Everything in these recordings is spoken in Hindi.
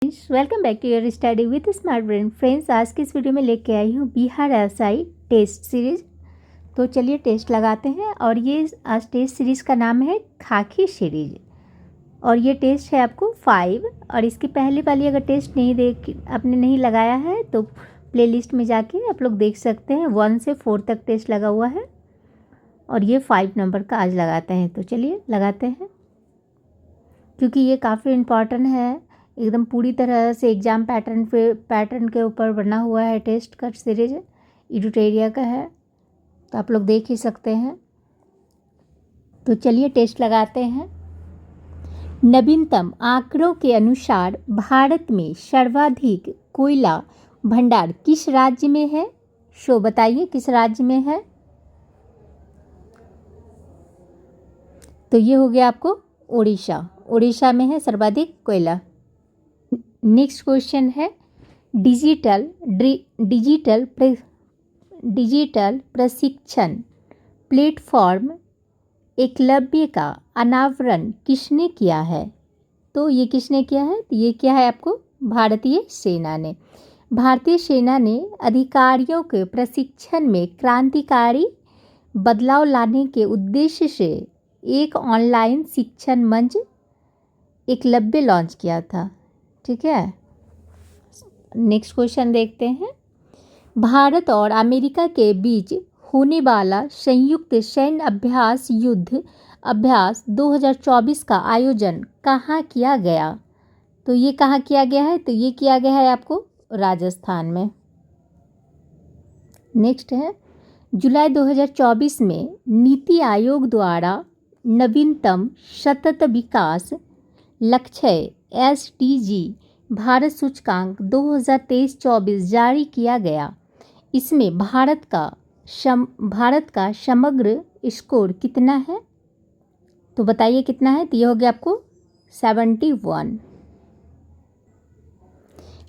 Welcome back to your study with smart brain. Friends, आज की इस वीडियो में लेके आई हूँ बिहार एसआई टेस्ट सीरीज। तो चलिए टेस्ट लगाते हैं। और ये आज टेस्ट सीरीज़ का नाम है खाकी सीरीज। और ये टेस्ट है आपको 5। और इसकी पहले वाली अगर टेस्ट आपने नहीं लगाया है तो प्लेलिस्ट में जाके आप लोग देख सकते हैं। 1 से 4 तक टेस्ट लगा हुआ है और ये 5 नंबर का आज लगाते हैं। तो चलिए लगाते हैं, क्योंकि ये काफ़ी इम्पॉर्टेंट है। एकदम पूरी तरह से एग्ज़ाम पैटर्न के ऊपर बना हुआ है। टेस्ट का सीरीज एडुटेरिया का है, तो आप लोग देख ही सकते हैं। तो चलिए टेस्ट लगाते हैं। नवीनतम आंकड़ों के अनुसार भारत में सर्वाधिक कोयला भंडार किस राज्य में है? शो बताइए किस राज्य में है। तो ये हो गया आपको उड़ीसा में है सर्वाधिक कोयला। नेक्स्ट क्वेश्चन है डिजिटल प्रशिक्षण प्लेटफॉर्म एकलव्य का अनावरण किसने किया है? तो ये किसने किया है? तो ये क्या है आपको भारतीय सेना ने। भारतीय सेना ने अधिकारियों के प्रशिक्षण में क्रांतिकारी बदलाव लाने के उद्देश्य से एक ऑनलाइन शिक्षण मंच एकलव्य लॉन्च किया था। ठीक है, नेक्स्ट क्वेश्चन देखते हैं। भारत और अमेरिका के बीच होने वाला संयुक्त सैन्य युद्ध अभ्यास 2024 का आयोजन कहाँ किया गया? तो ये कहाँ किया गया है? तो ये किया गया है आपको राजस्थान में। नेक्स्ट है जुलाई 2024 में नीति आयोग द्वारा नवीनतम सतत विकास लक्ष्य SDG भारत सूचकांक 2023-24 जारी किया गया। इसमें भारत का समग्र स्कोर कितना है? तो बताइए कितना है। तो ये हो गया आपको 71।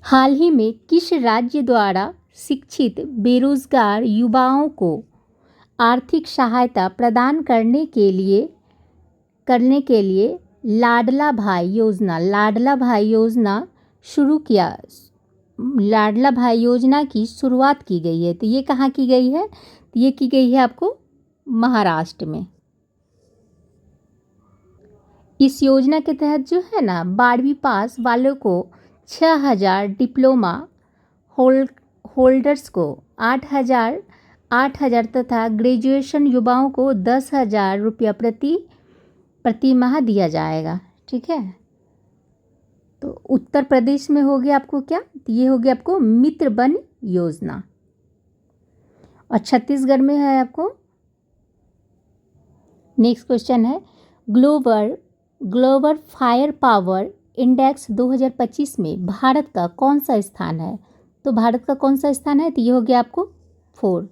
हाल ही में किस राज्य द्वारा शिक्षित बेरोजगार युवाओं को आर्थिक सहायता प्रदान करने के लिए लाडला भाई योजना की शुरुआत की गई है? तो ये कहाँ की गई है? तो ये की गई है आपको महाराष्ट्र में। इस योजना के तहत जो है ना 12वीं पास वालों को 6000, डिप्लोमा होल्डर्स को 8000 तथा ग्रेजुएशन युवाओं को 10,000 रुपया प्रति माह दिया जाएगा। ठीक है, तो उत्तर प्रदेश में हो गया आपको क्या? तो ये हो गया आपको मित्र वन योजना। और छत्तीसगढ़ में है आपको। नेक्स्ट क्वेश्चन है ग्लोबल फायर पावर इंडेक्स 2025 में भारत का कौन सा स्थान है? तो भारत का कौन सा स्थान है? तो ये हो गया आपको 4,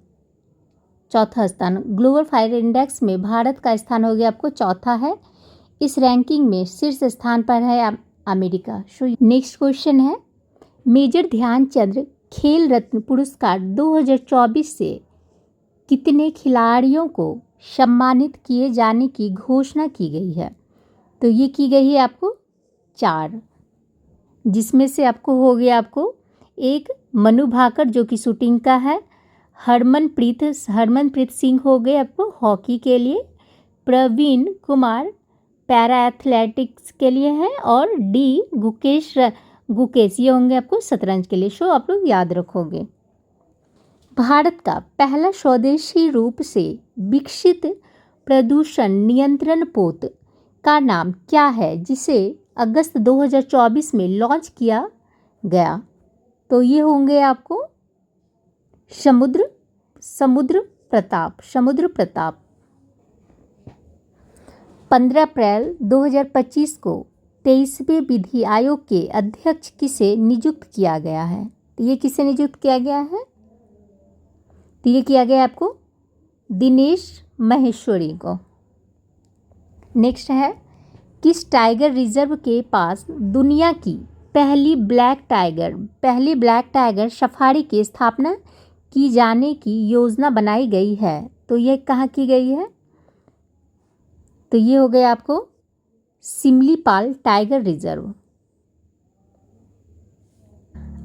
चौथा स्थान। ग्लोबल फायर इंडेक्स में भारत का स्थान हो गया आपको चौथा है। इस रैंकिंग में शीर्ष स्थान पर है अमेरिका। नेक्स्ट क्वेश्चन है मेजर ध्यानचंद खेल रत्न पुरस्कार 2024 से कितने खिलाड़ियों को सम्मानित किए जाने की घोषणा की गई है? तो ये की गई है आपको 4, जिसमें से आपको हो गया आपको एक मनु भाकर जो कि शूटिंग का है, हरमनप्रीत सिंह हो गए आपको हॉकी के लिए, प्रवीण कुमार पैरा एथलेटिक्स के लिए है, और डी गुकेश ये होंगे आपको शतरंज के लिए। शो आप लोग याद रखोगे। भारत का पहला स्वदेशी रूप से विकसित प्रदूषण नियंत्रण पोत का नाम क्या है, जिसे अगस्त 2024 में लॉन्च किया गया? तो ये होंगे आपको समुद्र प्रताप। 15 अप्रैल 2025 को 23वें विधि आयोग के अध्यक्ष किसे नियुक्त किया गया है? तो ये किसे नियुक्त किया गया है? तो ये किया गया आपको दिनेश महेश्वरी को। नेक्स्ट है किस टाइगर रिजर्व के पास दुनिया की पहली ब्लैक टाइगर सफारी की स्थापना की जाने की योजना बनाई गई है? तो ये कहाँ की गई है? तो ये हो गया आपको सिमलीपाल टाइगर रिजर्व।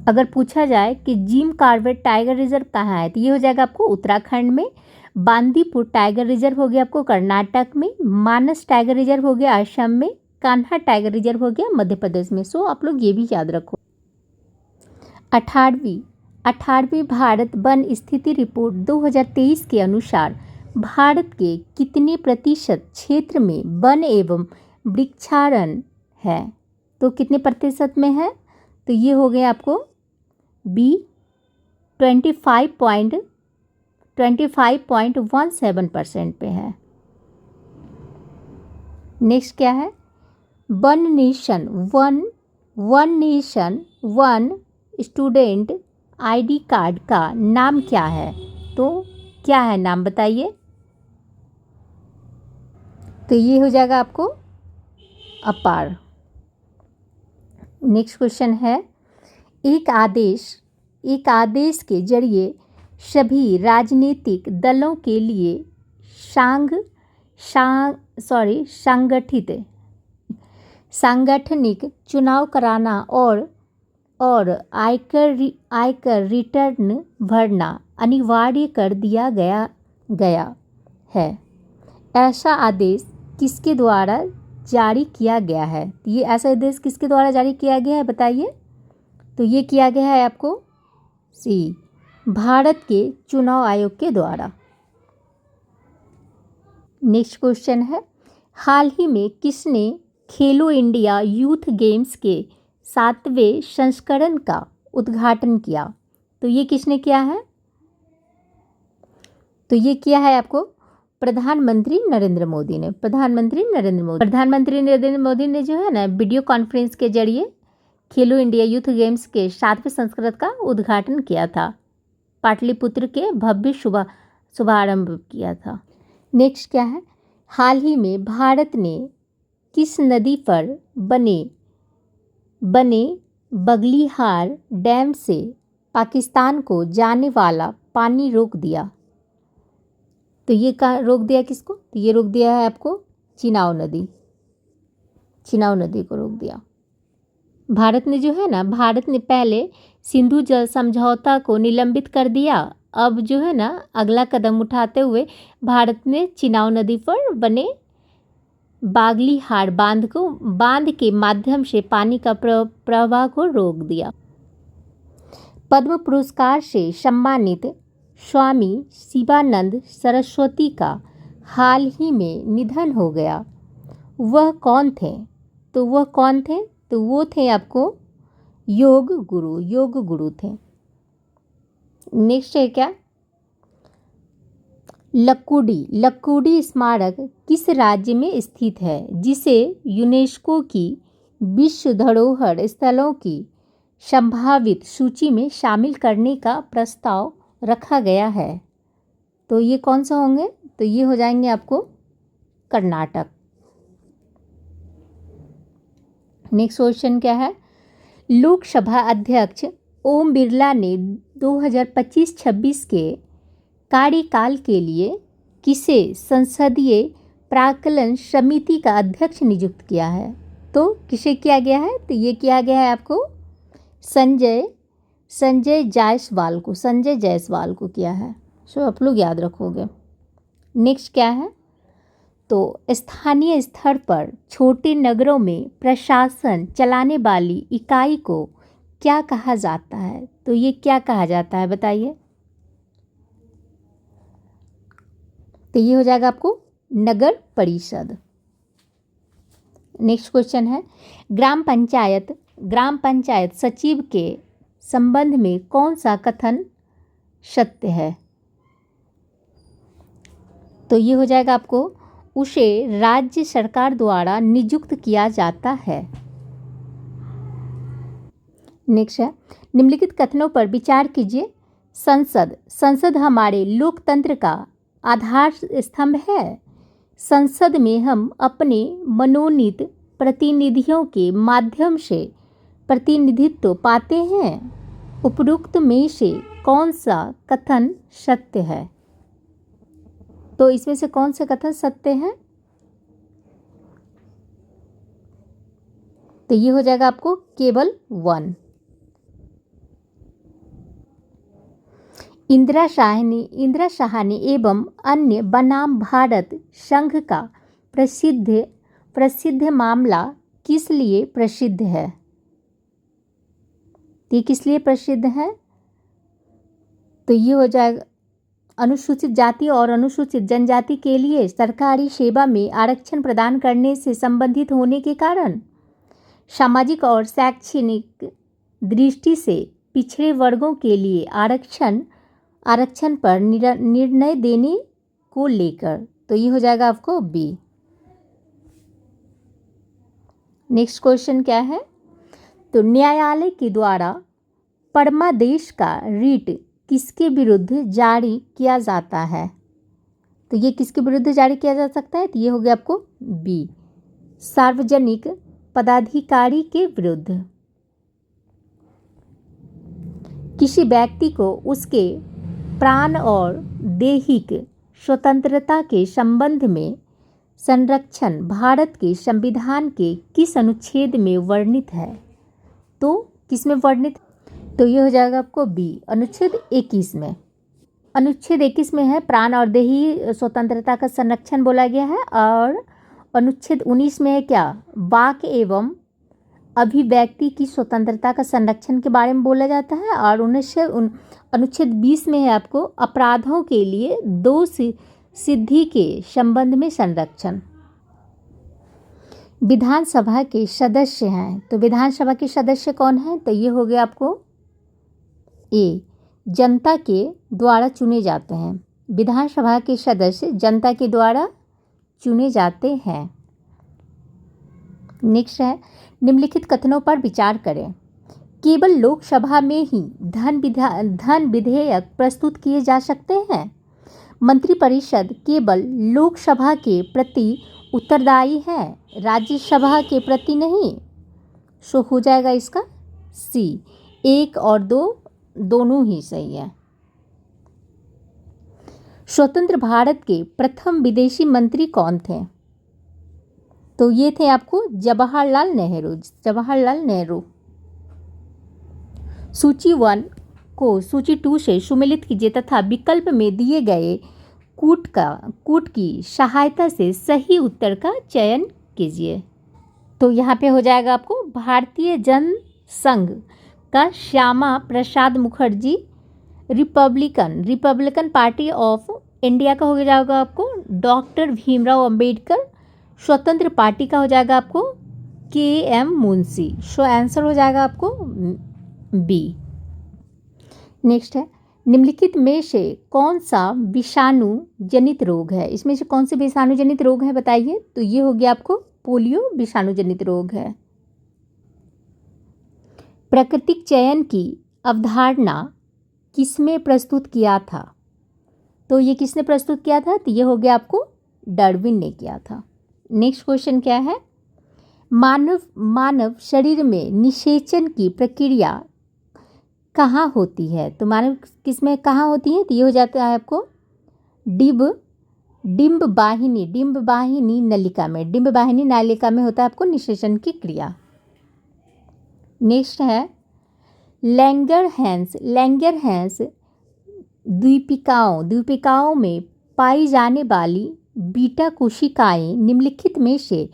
अगर पूछा जाए कि जिम कॉर्बेट टाइगर रिजर्व कहाँ है, तो ये हो जाएगा आपको उत्तराखंड में। बांदीपुर टाइगर रिजर्व हो गया आपको कर्नाटक में। मानस टाइगर रिजर्व हो गया असम में। कान्हा टाइगर रिजर्व हो गया मध्य प्रदेश में। सो आप लोग ये भी याद रखो। 18वीं भारत वन स्थिति रिपोर्ट 2023 के अनुसार भारत के कितने प्रतिशत क्षेत्र में वन एवं वृक्षारण्य है? तो कितने प्रतिशत में है? तो ये हो गया आपको बी 25.17% पे है। नेक्स्ट क्या है? One nation one student ID card का नाम क्या है? तो क्या है नाम बताइए। तो ये हो जाएगा आपको अपार। नेक्स्ट क्वेश्चन है, एक आदेश के जरिए सभी राजनीतिक दलों के लिए सांगठनिक चुनाव कराना और आयकर रिटर्न भरना अनिवार्य कर दिया गया है। ऐसा आदेश किसके द्वारा जारी किया गया है? ये ऐसा आदेश किसके द्वारा जारी किया गया है बताइए। तो ये किया गया है आपको सी भारत के चुनाव आयोग के द्वारा। नेक्स्ट क्वेश्चन है, हाल ही में किसने खेलो इंडिया यूथ गेम्स के 7वें संस्करण का उद्घाटन किया? तो ये किसने किया है? तो ये किया है आपको प्रधानमंत्री नरेंद्र मोदी ने। प्रधानमंत्री नरेंद्र मोदी ने जो है ना वीडियो कॉन्फ्रेंस के जरिए खेलो इंडिया यूथ गेम्स के 7वें संस्करण का उद्घाटन किया था। पाटलिपुत्र के भव्य शुभारंभ किया था। नेक्स्ट क्या है, हाल ही में भारत ने किस नदी पर बने बगलिहार डैम से पाकिस्तान को जाने वाला पानी रोक दिया? तो ये रोक दिया किसको? तो ये रोक दिया है आपको चिनाब नदी को रोक दिया। भारत ने पहले सिंधु जल समझौता को निलंबित कर दिया। अब जो है ना अगला कदम उठाते हुए भारत ने चिनाब नदी पर बने बागलीहार बांध के माध्यम से पानी का प्रवाह को रोक दिया। पद्म पुरस्कार से सम्मानित स्वामी शिवानंद सरस्वती का हाल ही में निधन हो गया। वह कौन थे? तो वो थे आपको योग गुरु थे। नेक्स्ट है क्या, लक्कुडी स्मारक किस राज्य में स्थित है जिसे यूनेस्को की विश्व धरोहर स्थलों की संभावित सूची में शामिल करने का प्रस्ताव रखा गया है? तो ये कौन सा होंगे? तो ये हो जाएंगे आपको कर्नाटक। नेक्स्ट क्वेश्चन क्या है, लोकसभा अध्यक्ष ओम बिरला ने 2025-26 के कार्यकाल के लिए किसे संसदीय प्राक्कलन समिति का अध्यक्ष नियुक्त किया है? तो किसे किया गया है? तो ये किया गया है आपको संजय जायसवाल को किया है। सो आप लोग याद रखोगे। नेक्स्ट क्या है, तो स्थानीय स्तर पर छोटे नगरों में प्रशासन चलाने वाली इकाई को क्या कहा जाता है? तो ये क्या कहा जाता है बताइए। तो ये हो जाएगा आपको नगर परिषद। नेक्स्ट क्वेश्चन है, ग्राम पंचायत सचिव के संबंध में कौन सा कथन सत्य है? तो ये हो जाएगा आपको उसे राज्य सरकार द्वारा नियुक्त किया जाता है। नेक्स्ट है, निम्नलिखित कथनों पर विचार कीजिए। संसद हमारे लोकतंत्र का आधार स्तंभ है। संसद में हम अपने मनोनीत प्रतिनिधियों के माध्यम से प्रतिनिधित्व पाते हैं। उपरोक्त में से कौन सा कथन सत्य है? तो इसमें से कौन सा कथन सत्य है? तो ये हो जाएगा आपको केवल 1। इंदिरा शाहनी एवं अन्य बनाम भारत संघ का प्रसिद्ध मामला किस लिए प्रसिद्ध है? ये किस लिए प्रसिद्ध है? तो ये हो जाएगा अनुसूचित जाति और अनुसूचित जनजाति के लिए सरकारी सेवा में आरक्षण प्रदान करने से संबंधित होने के कारण सामाजिक और शैक्षणिक दृष्टि से पिछड़े वर्गों के लिए आरक्षण पर निर्णय देने को लेकर। तो ये हो जाएगा आपको बी। नेक्स्ट क्वेश्चन क्या है? तो न्यायालय के द्वारा परमादेश का रिट किसके विरुद्ध जारी किया जाता है? तो ये किसके विरुद्ध जारी किया जा सकता है? तो ये हो गया आपको बी, सार्वजनिक पदाधिकारी के विरुद्ध। किसी व्यक्ति को उसके प्राण और दैहिक स्वतंत्रता के संबंध में संरक्षण भारत के संविधान के किस अनुच्छेद में वर्णित है? तो किस में वर्णित? तो ये हो जाएगा आपको बी, अनुच्छेद 21 में। अनुच्छेद 21 में है प्राण और देही स्वतंत्रता का संरक्षण बोला गया है। और अनुच्छेद 19 में है क्या? वाक एवं अभिव्यक्ति की स्वतंत्रता का संरक्षण के बारे में बोला जाता है। और अनुच्छेद 20 में है आपको अपराधों के लिए दोष सिद्धि के संबंध में संरक्षण। विधानसभा के सदस्य हैं, तो विधानसभा के सदस्य कौन हैं? तो ये हो गया आपको ए, जनता के द्वारा चुने जाते हैं। विधानसभा के सदस्य जनता के द्वारा चुने जाते हैं। नेक्स्ट है, निम्नलिखित कथनों पर विचार करें। केवल लोकसभा में ही धन विधेयक प्रस्तुत किए जा सकते हैं। मंत्रिपरिषद केवल लोकसभा के प्रति उत्तरदायी है, राज्यसभा के प्रति नहीं। सो हो जाएगा इसका सी, 1 और 2 दोनों ही सही है। स्वतंत्र भारत के प्रथम विदेशी मंत्री कौन थे? तो ये थे आपको जवाहरलाल नेहरू। सूची 1 को सूची 2 से सुमेलित कीजिए तथा विकल्प में दिए गए कूट की सहायता से सही उत्तर का चयन कीजिए। तो यहाँ पे हो जाएगा आपको भारतीय जन संघ का Shyama Prasad Mukherjee, Republican Party of India का हो जाएगा आपको डॉक्टर भीमराव अंबेडकर, स्वतंत्र पार्टी का हो जाएगा आपको KM मुंशी। सो आंसर हो जाएगा आपको बी। नेक्स्ट है, निम्नलिखित में से कौन सा विषाणु जनित रोग है? इसमें से कौन से विषाणु जनित रोग है बताइए? तो ये हो गया आपको पोलियो विषाणु जनित रोग है। प्राकृतिक चयन की अवधारणा किसमें प्रस्तुत किया था? तो ये किसने प्रस्तुत किया था? तो ये हो गया आपको डार्विन ने किया था। नेक्स्ट क्वेश्चन क्या है? मानव शरीर में निषेचन की प्रक्रिया कहाँ होती है? तो मानव किसमें कहाँ होती है? तो ये हो जाता है आपको डिंब वाहिनी नलिका में। डिंब वाहिनी नलिका में होता है आपको निषेचन की क्रिया। नेक्स्ट है, लैंगरहैंस द्वीपिकाओं में पाई जाने वाली बीटा कोशिकाएं निम्नलिखित में से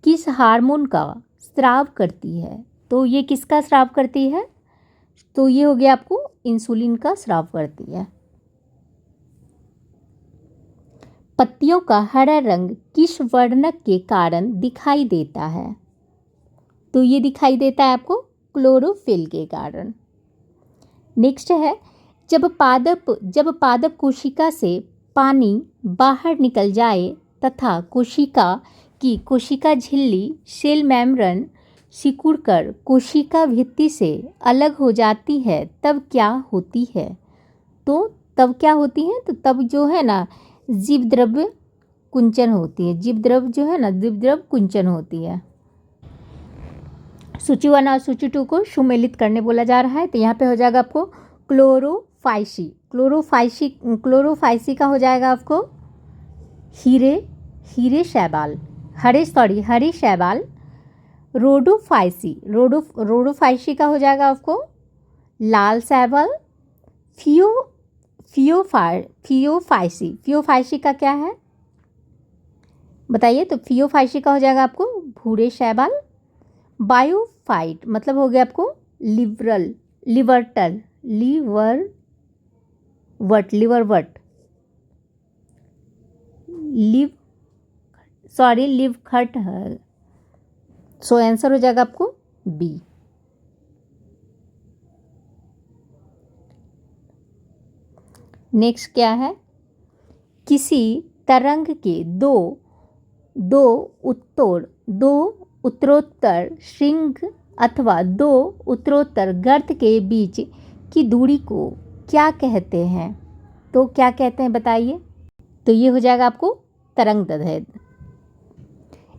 किस हार्मोन का स्राव करती है? तो ये किसका स्राव करती है? तो ये हो गया आपको इंसुलिन का स्राव करती है। पत्तियों का हरा रंग किस वर्णक के कारण दिखाई देता है? तो ये दिखाई देता है आपको क्लोरोफिल के कारण। नेक्स्ट है, जब पादप कोशिका से पानी बाहर निकल जाए तथा कोशिका झिल्ली सेल मेम्ब्रेन सिकुड़कर कोशिका भित्ति से अलग हो जाती है तब क्या होती है? तो तब क्या होती है? तो तब जो है ना जीवद्रव्य कुंचन होती है। जीवद्रव्य कुंचन होती है। सूची 1 और सूची 2 को सुमेलित करने बोला जा रहा है। तो यहाँ पे हो जाएगा आपको क्लोरोफाइसी का हो जाएगा आपको हरे शैवाल। रोडोफाइसी का हो जाएगा आपको लाल शैवाल। फियोफाइसी का क्या है बताइए। तो फियोफाइसी का हो जाएगा आपको भूरे शैवाल। बायोफाइट मतलब हो गया आपको लिवर्वट लिवखट है। सो आंसर हो जाएगा आपको बी। नेक्स्ट क्या है, किसी तरंग के दो उत्तरोत्तर श्रृंग अथवा दो उत्तरोत्तर गर्त के बीच की दूरी को क्या कहते हैं। तो क्या कहते हैं बताइए। तो ये हो जाएगा आपको तरंग दैर्ध्य।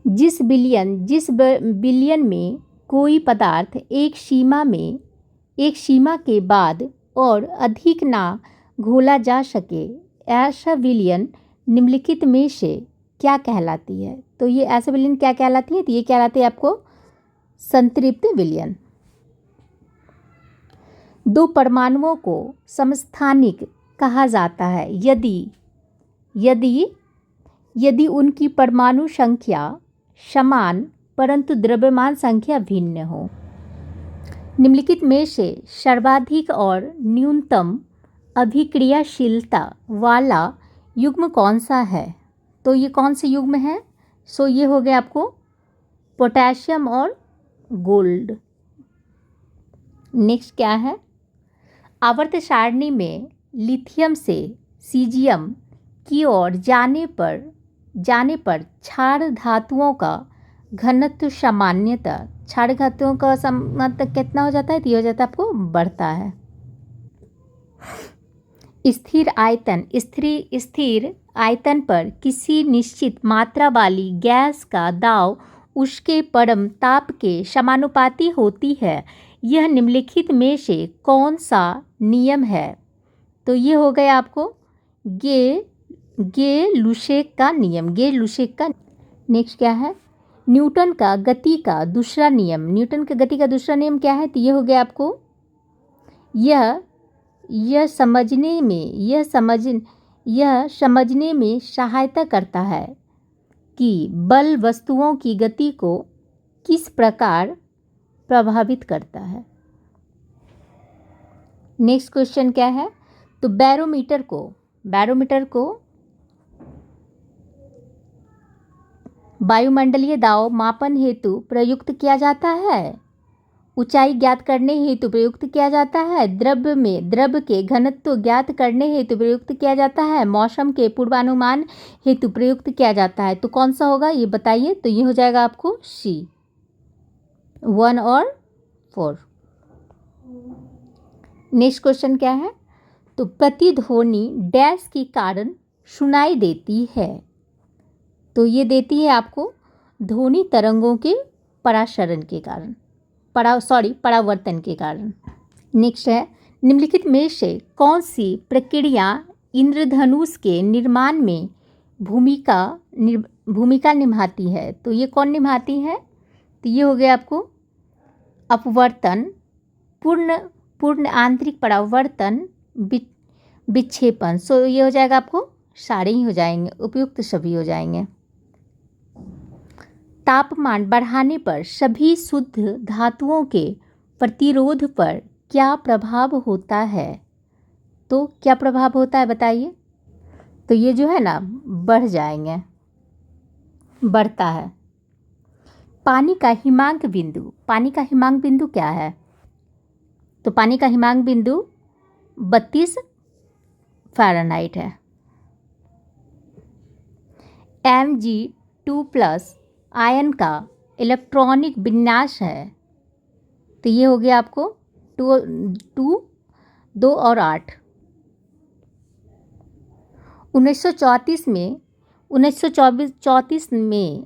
जिस बिलियन में कोई पदार्थ एक सीमा के बाद और अधिक ना घोला जा सके, ऐसा विलयन निम्नलिखित में से क्या कहलाती है। तो ये ऐसा विलयन क्या कहलाती है। तो ये कहलाती है आपको संतृप्त विलयन। दो परमाणुओं को समस्थानिक कहा जाता है यदि उनकी परमाणु संख्या समान परंतु द्रव्यमान संख्या भिन्न हो। निम्नलिखित में से सर्वाधिक और न्यूनतम अभिक्रियाशीलता वाला युग्म कौन सा है। तो ये कौन से युग्म है। सो ये हो गया आपको पोटेशियम और गोल्ड। नेक्स्ट क्या है, आवर्त सारणी में लिथियम से सीजियम की ओर जाने पर क्षार धातुओं का घनत्व सामान्यतः क्षार धातुओं का मतलब कितना हो जाता है। तो ये हो जाता है आपको बढ़ता है। स्थिर आयतन पर किसी निश्चित मात्रा वाली गैस का दाब उसके परम ताप के समानुपाती होती है। यह निम्नलिखित में से कौन सा नियम है। तो ये हो गया आपको गे लुशेक का नियम। नेक्स्ट क्या है, न्यूटन का गति का दूसरा नियम क्या है। तो ये हो गया आपको यह समझने में सहायता करता है कि बल वस्तुओं की गति को किस प्रकार प्रभावित करता है। नेक्स्ट क्वेश्चन क्या है, तो बैरोमीटर को वायुमंडलीय दाब मापन हेतु प्रयुक्त किया जाता है। ऊंचाई ज्ञात करने हेतु प्रयुक्त किया जाता है। द्रव के घनत्व ज्ञात करने हेतु प्रयुक्त किया जाता है। मौसम के पूर्वानुमान हेतु प्रयुक्त किया जाता है। तो कौन सा होगा ये बताइए। तो ये हो जाएगा आपको सी 1 और 4। नेक्स्ट क्वेश्चन क्या है, तो प्रतिध्वनि डैश के कारण सुनाई देती है। तो ये देती है आपको ध्वनि तरंगों के परावर्तन के कारण। नेक्स्ट है, निम्नलिखित में से कौन सी प्रक्रिया इंद्रधनुष के निर्माण में भूमिका निभाती है। तो ये कौन निभाती है। तो ये हो गया आपको अपवर्तन, पूर्ण आंतरिक परावर्तन, विक्षेपण। सो ये हो जाएगा आपको सारे ही हो जाएंगे, उपयुक्त सभी हो जाएंगे। तापमान बढ़ाने पर सभी शुद्ध धातुओं के प्रतिरोध पर क्या प्रभाव होता है। तो क्या प्रभाव होता है बताइए। तो ये जो है ना बढ़ता है। पानी का हिमांक बिंदु क्या है। तो पानी का हिमांक बिंदु 32 फ़ारेनहाइट है। Mg2+ आयन का इलेक्ट्रॉनिक विन्यास है। तो ये हो गया आपको 2 और 8। 1934 में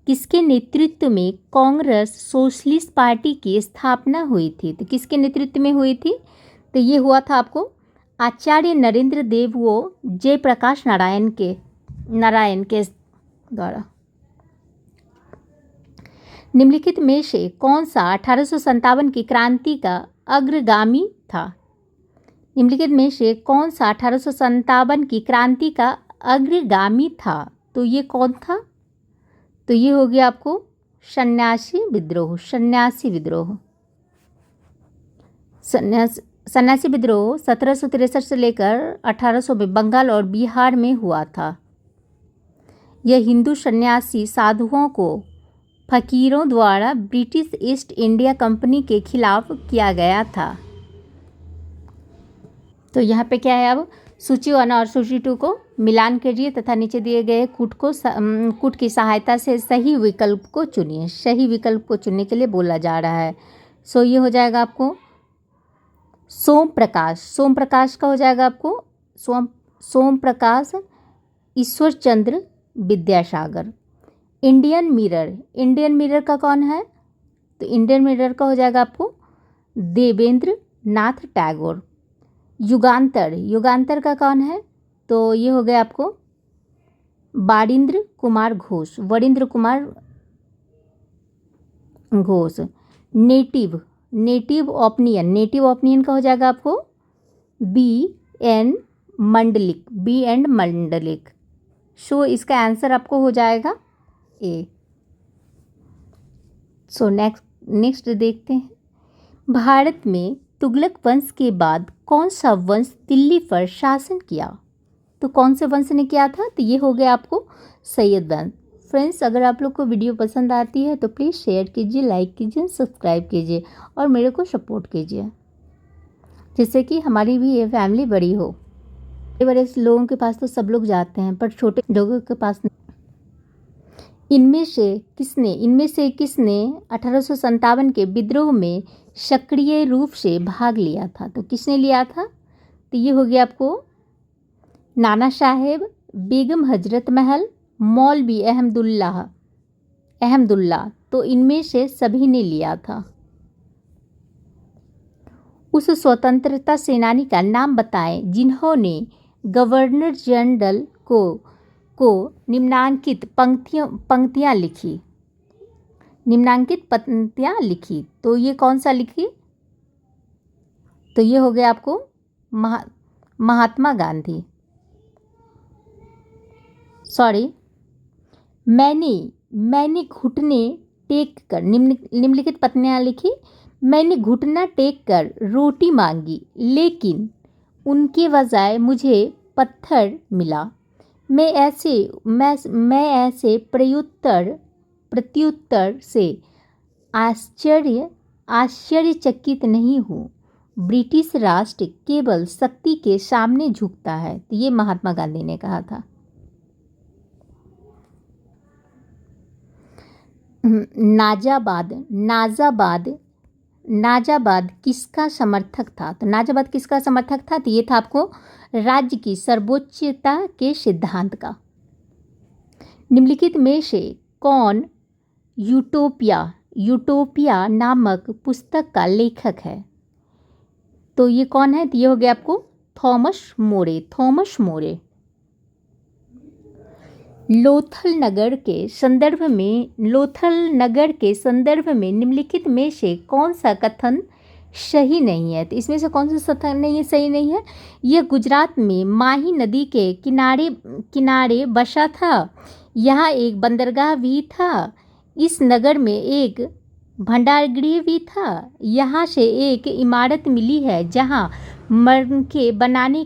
किसके नेतृत्व में कांग्रेस सोशलिस्ट पार्टी की स्थापना हुई थी। तो किसके नेतृत्व में हुई थी। तो ये हुआ था आपको आचार्य नरेंद्र देव व जयप्रकाश नारायण के द्वारा। निम्नलिखित में से कौन सा 1857 की क्रांति का अग्रगामी था। निम्नलिखित में से कौन सा 1857 की क्रांति का अग्रगामी था? तो ये कौन था? तो ये हो गया आपको सन्यासी विद्रोह। सन्यासी विद्रोह 1763 से लेकर 1800 में बंगाल और बिहार में हुआ था। यह हिंदू सन्यासी साधुओं को फकीरों द्वारा ब्रिटिश ईस्ट इंडिया कंपनी के खिलाफ किया गया था। तो यहाँ पे क्या है, अब सूची 1 और सूची 2 को मिलान कीजिए तथा नीचे दिए गए कूट की सहायता से सही विकल्प को चुनिए। सही विकल्प को चुनने के लिए बोला जा रहा है। सो ये हो जाएगा आपको सोम प्रकाश का हो जाएगा आपको सोम प्रकाश ईश्वर चंद्र विद्यासागर। इंडियन मिरर का कौन है? तो इंडियन मिरर का हो जाएगा आपको देवेंद्र नाथ टैगोर। युगांतर का कौन है? तो ये हो गया आपको वरिंद्र कुमार घोष। नेटिव ओपिनियन का हो जाएगा आपको बी एन मंडलिक। सो इसका आंसर आपको हो जाएगा ए। सो नेक्स्ट देखते हैं, भारत में तुगलक वंश के बाद कौन सा वंश दिल्ली पर शासन किया? तो कौन से वंश ने किया था? तो ये हो गया आपको सैयद वंश। फ्रेंड्स, अगर आप लोग को वीडियो पसंद आती है तो प्लीज़ शेयर कीजिए, लाइक कीजिए, सब्सक्राइब कीजिए और मेरे को सपोर्ट कीजिए, जिससे कि हमारी भी ये फैमिली बड़ी हो। बड़े लोगों के पास तो सब लोग जाते हैं, पर छोटे लोगों के पास नहीं। इनमें से किसने 1857 के विद्रोह में सक्रिय रूप से भाग लिया था? तो किसने लिया था? तो ये हो गया आपको नाना साहेब, बेगम हजरत महल, मौलवी अहमदुल्ला। तो इनमें से सभी ने लिया था। उस स्वतंत्रता सेनानी का नाम बताएं जिन्होंने गवर्नर जनरल को निम्नांकित पंक्तियां लिखी। तो ये कौन सा लिखी? तो ये हो गया आपको महात्मा गांधी। मैंने घुटने टेक कर निम्नलिखित पंक्तियां लिखी। मैंने घुटना टेक कर रोटी मांगी, लेकिन उनके बजाय मुझे पत्थर मिला। मैं ऐसे प्रत्युत्तर से आश्चर्यचकित नहीं हूँ। ब्रिटिश राष्ट्र केवल शक्ति के सामने झुकता है। तो ये महात्मा गांधी ने कहा था। नाजाबाद किसका समर्थक था? तो नाजाबाद किसका समर्थक था? तो ये था आपको राज्य की सर्वोच्चता के सिद्धांत का। निम्नलिखित में से कौन यूटोपिया नामक पुस्तक का लेखक है? तो ये कौन है? तो ये हो गया आपको थॉमस मोरे। लोथल नगर के संदर्भ में निम्नलिखित में से कौन सा कथन सही नहीं है? तो इसमें से कौन सा कथन सही नहीं है? यह गुजरात में माही नदी के किनारे बसा था। यहाँ एक बंदरगाह भी था। इस नगर में एक भंडारगृह भी था। यहाँ से एक इमारत मिली है जहाँ मरके बनाने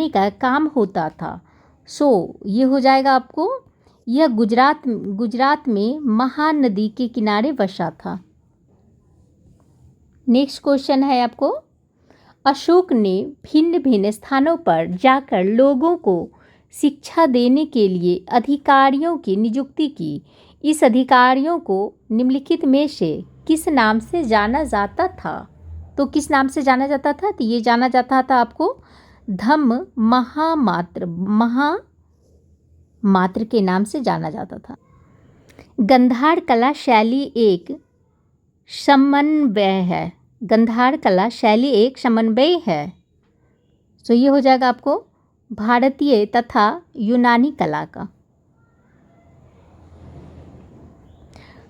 का काम होता था। सो ये हो जाएगा आपको, यह गुजरात में महानदी के किनारे बसा था। नेक्स्ट क्वेश्चन है आपको, अशोक ने भिन्न भिन्न स्थानों पर जाकर लोगों को शिक्षा देने के लिए अधिकारियों की नियुक्ति की। इस अधिकारियों को निम्नलिखित में से किस नाम से जाना जाता था? तो किस नाम से जाना जाता था? तो ये जाना जाता था आपको धम्म महामात्र के नाम से जाना जाता था। गंधार कला शैली एक समन्वय है। तो ये हो जाएगा आपको भारतीय तथा यूनानी कला का।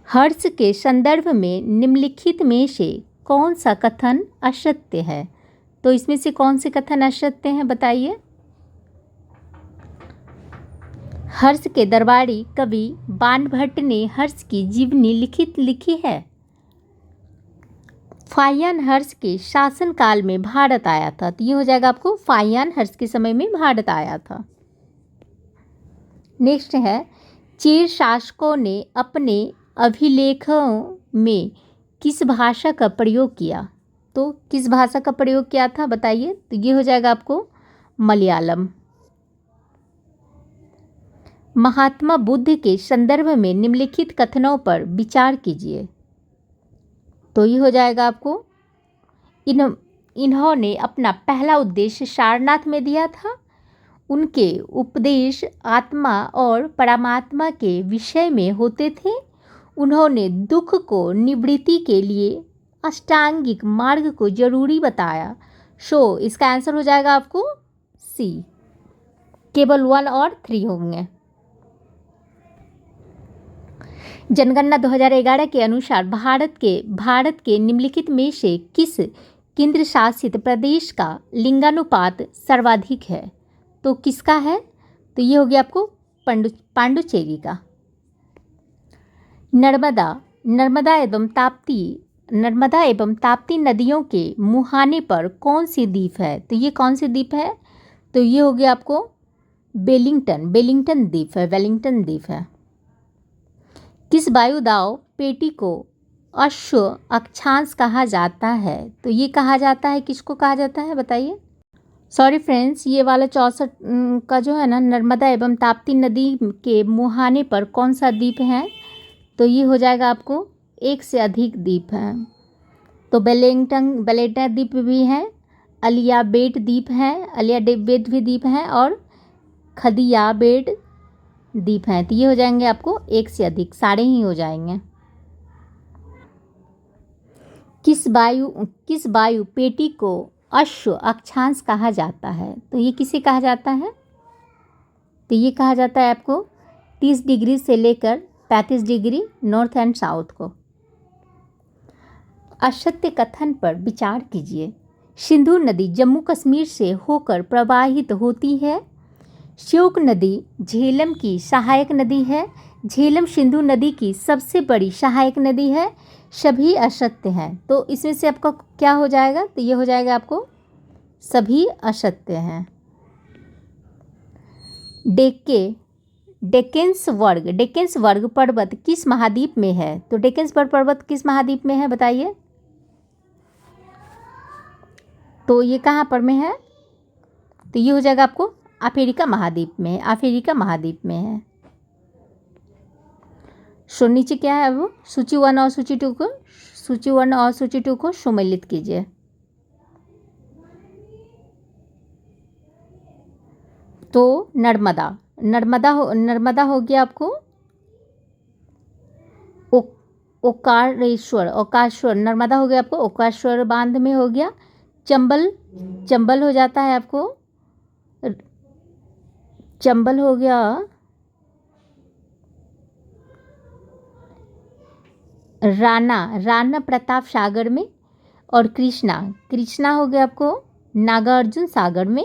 हर्ष के संदर्भ में निम्नलिखित में से कौन सा कथन असत्य है? तो इसमें से कौन से कथन असत्य हैं बताइए। हर्ष के दरबारी कवि बाणभट्ट ने हर्ष की जीवनी लिखी है। फाहियान हर्ष के शासनकाल में भारत आया था। तो ये हो जाएगा आपको, फाहियान हर्ष के समय में भारत आया था। नेक्स्ट है, चेर शासकों ने अपने अभिलेखों में किस भाषा का प्रयोग किया। तो किस भाषा का प्रयोग किया था बताइए। तो ये हो जाएगा आपको मलयालम। महात्मा बुद्ध के संदर्भ में निम्नलिखित कथनों पर विचार कीजिए। तो ये हो जाएगा आपको, इन्होंने अपना पहला उद्देश्य सारनाथ में दिया था। उनके उपदेश आत्मा और परमात्मा के विषय में होते थे। उन्होंने दुख को निवृत्ति के लिए अष्टांगिक मार्ग को जरूरी बताया। सो इसका आंसर हो जाएगा आपको सी। केवल 1 और 3 होंगे। जनगणना 2011 के अनुसार भारत के निम्नलिखित में से किस केंद्र शासित प्रदेश का लिंगानुपात सर्वाधिक है। तो किसका है। तो ये हो गया आपको पांडुचेरी का। नर्मदा एवं ताप्ती नदियों के मुहाने पर कौन सी द्वीप है। तो ये कौन सी द्वीप है। तो ये हो गया आपको वेलिंगटन द्वीप है। किस वायुदाव पेटी को अश्व अक्षांश कहा जाता है। तो ये कहा जाता है, किसको कहा जाता है बताइए। सॉरी फ्रेंड्स, ये वाला 64 का जो है ना, नर्मदा एवं ताप्ती नदी के मुहाने पर कौन सा द्वीप है। तो ये हो जाएगा आपको, एक से अधिक द्वीप हैं। तो बेलेंगटन द्वीप भी है, अलियाबेट द्वीप है, अलियाबेट भी द्वीप है, और खदियाबेट द्वीप हैं। तो ये हो जाएंगे आपको एक से अधिक, सारे ही हो जाएंगे। किस वायु पेटी को अश्व अक्षांश कहा जाता है। तो ये किसे कहा जाता है। तो ये कहा जाता है आपको 30 डिग्री से लेकर 35 डिग्री नॉर्थ एंड साउथ को। असत्य कथन पर विचार कीजिए। सिंधु नदी जम्मू कश्मीर से होकर प्रवाहित होती है। श्योक नदी झेलम की सहायक नदी है। झेलम सिंधु नदी की सबसे बड़ी सहायक नदी है। सभी असत्य हैं। तो इसमें से आपका क्या हो जाएगा। तो ये हो जाएगा आपको सभी असत्य हैं। डेक्कन्स वर्ग पर्वत किस महाद्वीप में है। तो डेक्कन्स पर्वत किस महाद्वीप में है बताइए। तो ये कहाँ पर में है। तो ये हो जाएगा आपको अफ्रीका महाद्वीप में है। सो नीचे क्या है वो, सूची 1 और सूची 2 को सम्मिलित कीजिए। तो नर्मदा हो गया आपको ओकाश्वर नर्मदा हो गया आपको ओकाश्वर बांध में हो गया। चंबल हो जाता है आपको, चंबल हो गया राणा प्रताप सागर में। और कृष्णा हो गया आपको नागार्जुन सागर में।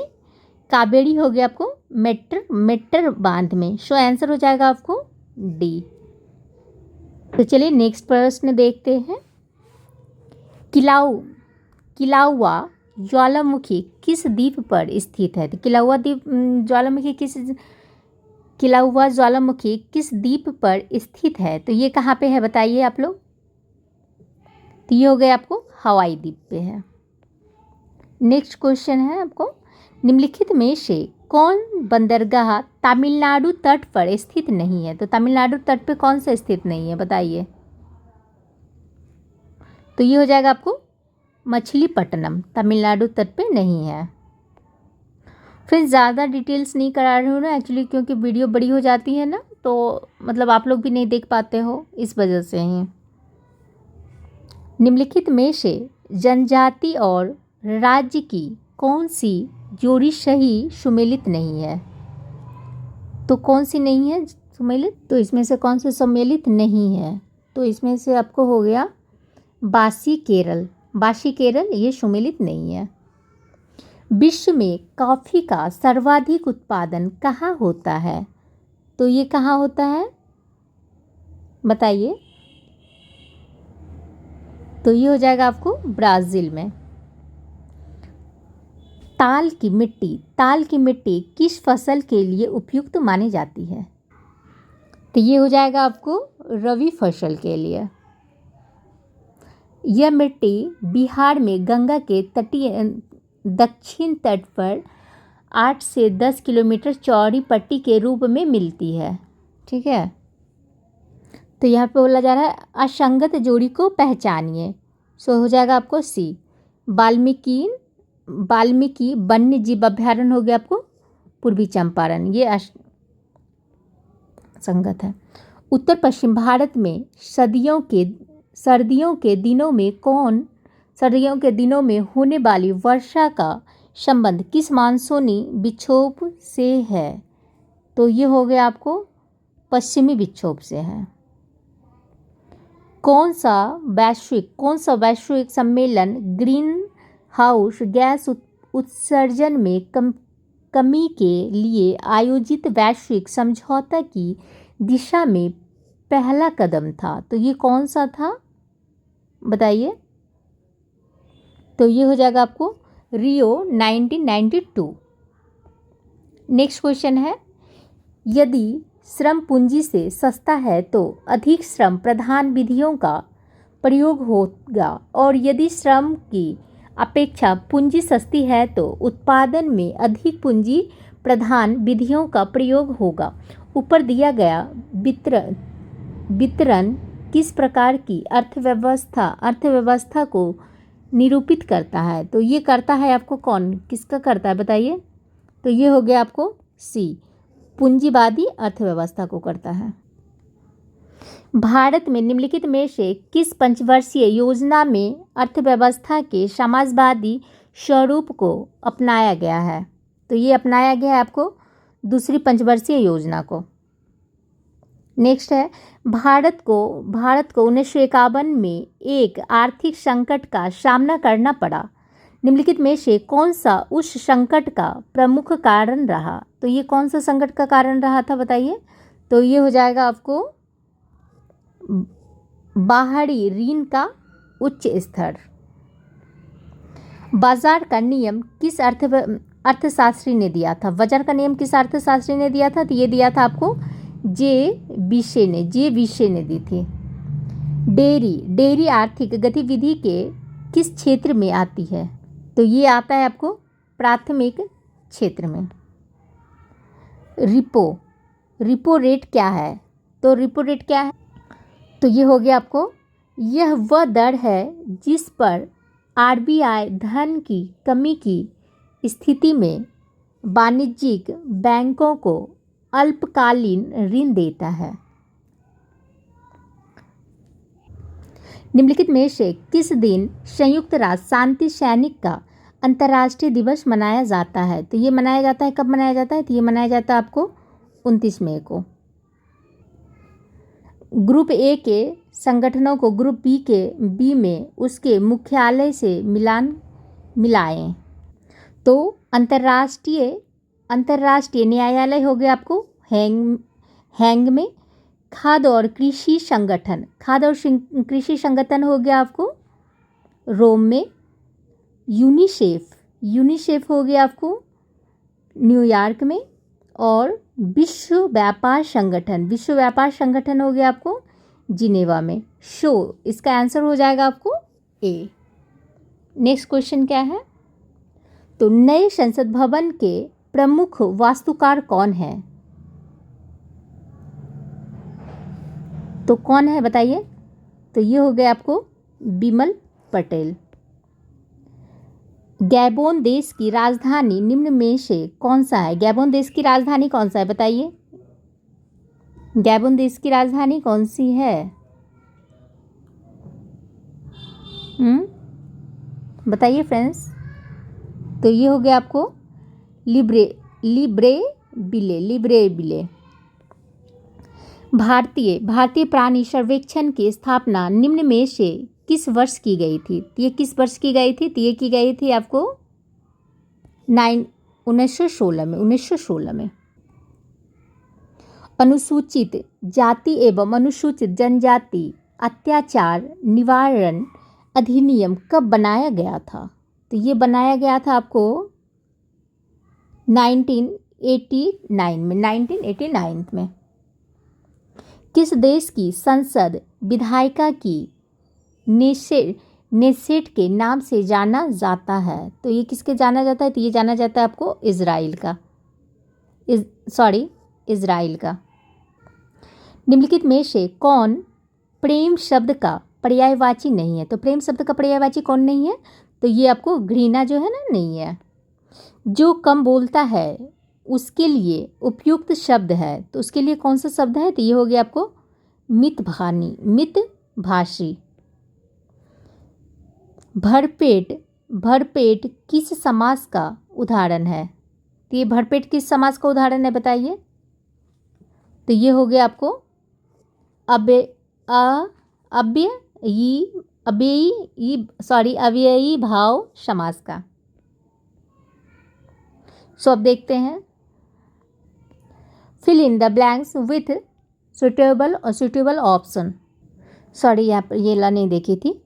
कावेरी हो गया आपको मेट्टर बांध में। सो आंसर हो जाएगा आपको डी। तो चलिए नेक्स्ट प्रश्न देखते हैं। किलाउआ ज्वालामुखी किस द्वीप पर स्थित है। तो किलाउआ ज्वालामुखी किस द्वीप पर स्थित है। तो ये कहाँ पे है बताइए आप लोग। तो ये हो गया आपको हवाई द्वीप पे है। नेक्स्ट क्वेश्चन है आपको, निम्नलिखित में से कौन बंदरगाह तमिलनाडु तट पर स्थित नहीं है। तो तमिलनाडु तट पे कौन सा स्थित नहीं है बताइए। तो ये हो जाएगा आपको मछलीपट्टनम, तमिलनाडु तट पे नहीं है। फिर ज़्यादा डिटेल्स नहीं करा रही हूँ ना एक्चुअली, क्योंकि वीडियो बड़ी हो जाती है ना, तो मतलब आप लोग भी नहीं देख पाते हो, इस वजह से ही। निम्नलिखित में से जनजाति और राज्य की कौन सी जोड़ी सही सुमेलित नहीं है। तो कौन सी नहीं है सुमेलित। तो इसमें से कौन सी सम्मिलित नहीं है। तो इसमें से आपको हो गया बासी केरल, ये सुमेलित नहीं है। विश्व में कॉफ़ी का सर्वाधिक उत्पादन कहाँ होता है? तो ये कहाँ होता है बताइए? तो ये हो जाएगा आपको ब्राज़ील में। ताल की मिट्टी किस फसल के लिए उपयुक्त मानी जाती है? तो ये हो जाएगा आपको रबी फसल के लिए। यह मिट्टी बिहार में गंगा के तटीय दक्षिण तट पर 8 से 10 किलोमीटर चौड़ी पट्टी के रूप में मिलती है। ठीक है, तो यहाँ पे बोला जा रहा है असंगत जोड़ी को पहचानिए। सो हो जाएगा आपको सी, वाल्मीकि वन्य जीव अभ्यारण्य हो गया आपको पूर्वी चंपारण, ये संगत है। उत्तर पश्चिम भारत में सर्दियों के दिनों में होने वाली वर्षा का संबंध किस मानसूनी विक्षोभ से है? तो ये हो गया आपको पश्चिमी विक्षोभ से है। कौन सा वैश्विक सम्मेलन ग्रीन हाउस गैस उत्सर्जन में कमी के लिए आयोजित वैश्विक समझौता की दिशा में पहला कदम था? तो ये कौन सा था बताइए? तो ये हो जाएगा आपको रियो 1992। नेक्स्ट क्वेश्चन है, यदि श्रम पूंजी से सस्ता है तो अधिक श्रम प्रधान विधियों का प्रयोग होगा, और यदि श्रम की अपेक्षा पूंजी सस्ती है तो उत्पादन में अधिक पूंजी प्रधान विधियों का प्रयोग होगा। ऊपर दिया गया वितरण किस प्रकार की अर्थव्यवस्था को निरूपित करता है? तो ये करता है आपको कौन, किसका करता है बताइए? तो ये हो गया आपको सी, पूंजीवादी अर्थव्यवस्था को करता है। भारत में निम्नलिखित में से किस पंचवर्षीय योजना में अर्थव्यवस्था के समाजवादी स्वरूप को अपनाया गया है? तो ये अपनाया गया है आपको दूसरी पंचवर्षीय योजना को। नेक्स्ट है, भारत को 1951 में एक आर्थिक संकट का सामना करना पड़ा। निम्नलिखित में से कौन सा उस संकट का प्रमुख कारण रहा? तो ये कौन सा संकट का कारण रहा था बताइए? तो ये हो जाएगा आपको बाहरी ऋण का उच्च स्तर। बाजार का नियम किस अर्थशास्त्री ने दिया था? बाजार का नियम किस अर्थशास्त्री ने दिया था? तो ये दिया था आपको जे विशे ने दी थी। डेयरी आर्थिक गतिविधि के किस क्षेत्र में आती है? तो ये आता है आपको प्राथमिक क्षेत्र में। रिपो रेट क्या है? तो रिपो रेट क्या है? तो ये हो गया आपको, यह वह दर है जिस पर आरबीआई धन की कमी की स्थिति में वाणिज्यिक बैंकों को अल्पकालीन ऋण देता है। निम्नलिखित में से किस दिन संयुक्त राष्ट्र शांति सैनिक का अंतर्राष्ट्रीय दिवस मनाया जाता है? तो ये मनाया जाता है, कब मनाया जाता है? तो ये मनाया जाता है आपको 29 मई को। ग्रुप ए के संगठनों को ग्रुप बी में उसके मुख्यालय से मिलाएं। तो अंतर्राष्ट्रीय न्यायालय हो गया आपको हैंग में। खाद्य और कृषि संगठन हो गया आपको रोम में। यूनिसेफ हो गया आपको न्यूयॉर्क में। और विश्व व्यापार संगठन हो गया आपको जिनेवा में। इसका आंसर हो जाएगा आपको ए। नेक्स्ट क्वेश्चन क्या है? तो नए संसद भवन के प्रमुख वास्तुकार कौन है? तो कौन है बताइए? तो ये हो गया आपको बिमल पटेल। गैबोन देश की राजधानी निम्न में से कौन सा है? गैबोन देश की राजधानी कौन सा है बताइए? गैबोन देश की राजधानी कौन सी है? बताइए फ्रेंड्स। तो ये हो गया आपको लिब्रेविले। भारतीय प्राणी सर्वेक्षण की स्थापना निम्न में से किस वर्ष की गई थी? ये किस वर्ष की गई थी? तो ये की गई थी आपको 1916 में अनुसूचित जाति एवं अनुसूचित जनजाति अत्याचार निवारण अधिनियम कब बनाया गया था? तो ये बनाया गया था आपको 1989 में। किस देश की संसद विधायिका की नेसेट के नाम से जाना जाता है? तो ये किसके जाना जाता है? तो ये जाना जाता है आपको इजराइल का। निम्नलिखित में से कौन प्रेम शब्द का पर्यायवाची नहीं है? तो प्रेम शब्द का पर्यायवाची कौन नहीं है? तो ये आपको घृणा जो है ना, नहीं है। जो कम बोलता है उसके लिए उपयुक्त शब्द है, तो उसके लिए कौन सा शब्द है? तो ये हो गया आपको मितभाषी। भरपेट किस समास का उदाहरण है? तो ये भरपेट किस समास का उदाहरण है, बताइए। तो ये हो गया आपको अव्ययी भाव समास का। सो अब देखते हैं, fill in the blanks with suitable option. Sorry, यहाँ पर ये ला नहीं देखी थी।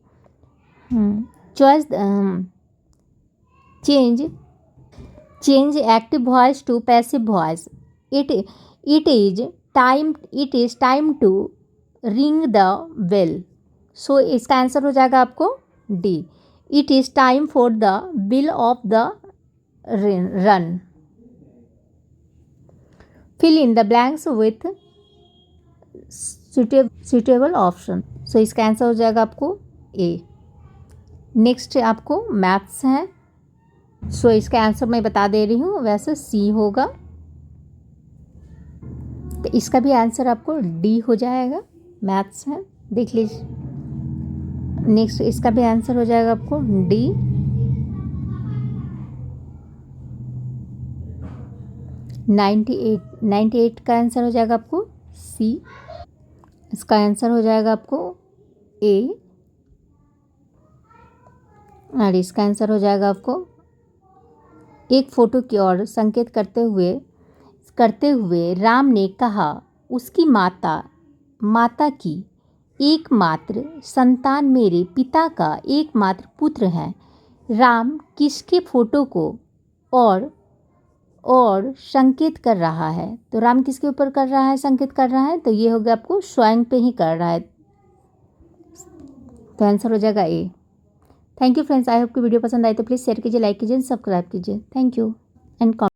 Choice change active voice to passive voice. It is time to ring the bell. So इसका आंसर हो जाएगा आपको D. It is time for the bill of the run. Fill in the blanks with suitable option. So इसका आंसर हो जाएगा आपको ए। नेक्स्ट आपको मैथ्स है। सो इसका आंसर मैं बता दे रही हूँ, वैसे सी होगा। तो इसका भी आंसर आपको डी हो जाएगा। मैथ्स है, देख लीजिए। नेक्स्ट इसका भी आंसर हो जाएगा आपको डी। नाइन्टी एट का आंसर हो जाएगा आपको सी। इसका आंसर हो जाएगा आपको ए। और इसका आंसर हो जाएगा आपको एक फोटो की ओर संकेत करते हुए राम ने कहा, उसकी माता की एकमात्र संतान मेरे पिता का एकमात्र पुत्र है। राम किसके फोटो को और संकेत कर रहा है? तो राम किसके ऊपर कर रहा है, संकेत कर रहा है? तो ये हो गया आपको स्वयं पे ही कर रहा है। तो आंसर हो जाएगा A. Thank you friends, I hope कि वीडियो पसंद आए तो प्लीज़ शेयर कीजिए, लाइक कीजिए, सब्सक्राइब कीजिए। Thank you and